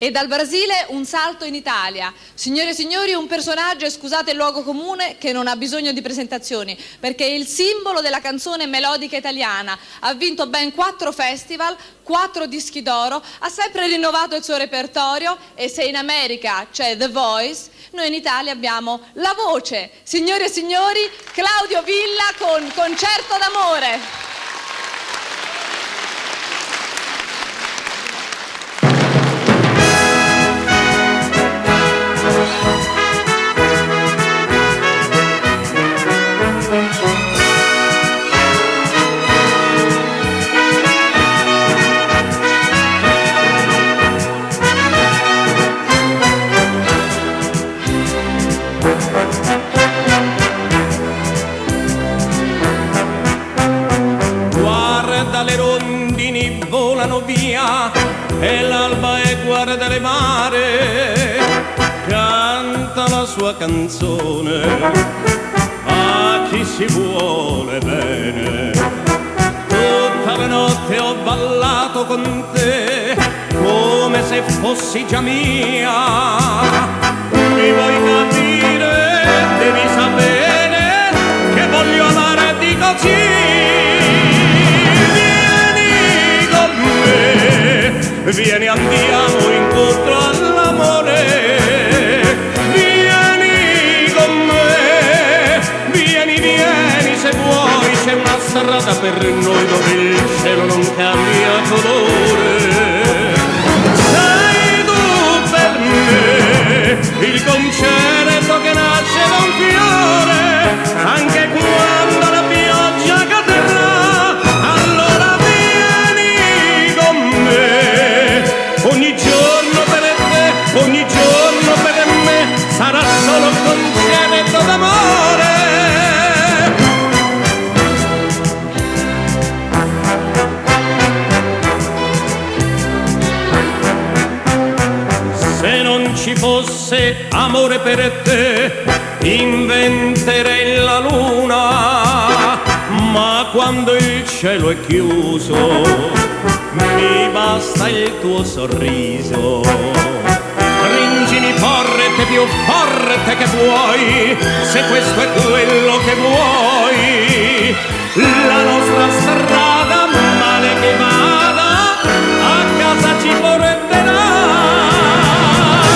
E dal Brasile un salto in Italia. Signore e signori, un personaggio, e scusate il luogo comune, che non ha bisogno di presentazioni, perché è il simbolo della canzone melodica italiana. Ha vinto ben 4 festival, 4 dischi d'oro, ha sempre rinnovato il suo repertorio, e se in America c'è The Voice, noi in Italia abbiamo La Voce. Signore e signori, Claudio Villa con Concerto d'amore. Le rondini volano via e l'alba è guarda le mare, canta la sua canzone a chi si vuole bene. Tutta la notte ho ballato con te come se fossi già mia. Mi vuoi capire? Devi sapere che voglio amarti così. Vieni, andiamo incontro all'amore. Vieni con me, vieni se vuoi. C'è una strada per noi dove il cielo non cambia colore. Sei tu per me il concerto che nasce da un fiore, anche quando la pioggia cadrà. Allora vieni con me. Ogni giorno per te, ogni giorno per me sarà solo un concerto d'amore. Se non ci fosse amore per te, inventerei la luna, ma quando il cielo è chiuso mi basta il tuo sorriso. Stringimi forte, più forte che puoi, se questo è quello che vuoi. La nostra strada, male che vada, a casa ci porterà.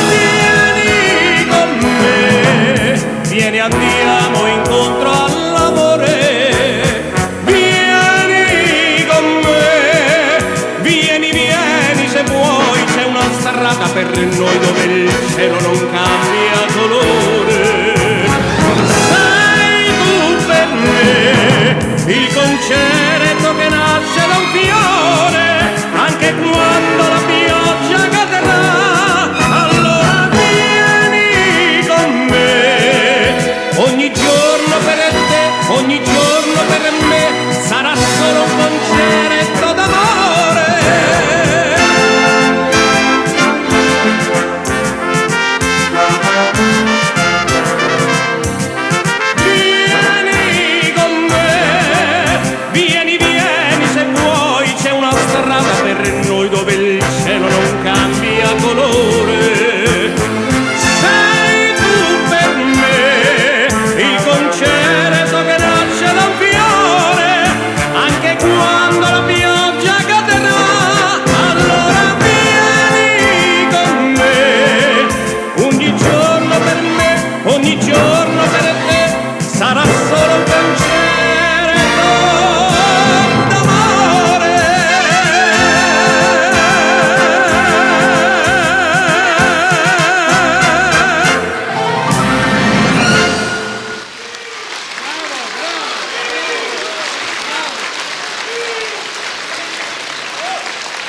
Vieni con me, vieni, andiamo incontro all'amore. C'è una strada per noi dove il cielo non cambia colore. Sei tu per me il concerto che nasce da un fiore, anche quando la pioggia cadrà. Allora vieni con me, ogni giorno per te, ogni giorno per me sarà solo un concerto d'amore. Per noi dove il cielo non cambia colore. Sei tu per me il concerto che nasce da un fiore, anche quando la pioggia cadrà. Allora vieni con me, ogni giorno per me, ogni giorno per te sarà solo un concerto.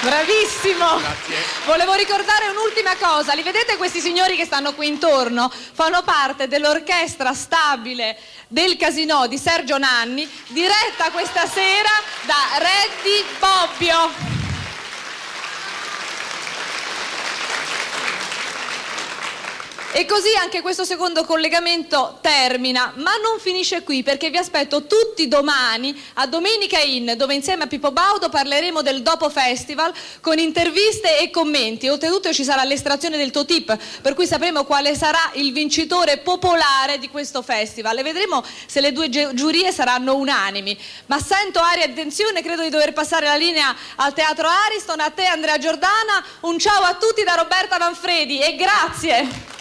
Bravissimo! Grazie. Volevo ricordare un'ultima cosa. Li vedete questi signori che stanno qui intorno? Fanno parte dell'orchestra stabile del Casinò di Sergio Nanni, diretta questa sera da Reddy Bobbio. E così anche questo secondo collegamento termina, ma non finisce qui, perché vi aspetto tutti domani a Domenica In, dove insieme a Pippo Baudo parleremo del Dopo Festival con interviste e commenti. Oltretutto ci sarà l'estrazione del Totip, per cui sapremo quale sarà il vincitore popolare di questo festival e vedremo se le due giurie saranno unanimi. Ma sento aria di tensione, credo di dover passare la linea al Teatro Ariston. A te Andrea Giordana, un ciao a tutti da Roberta Manfredi e grazie!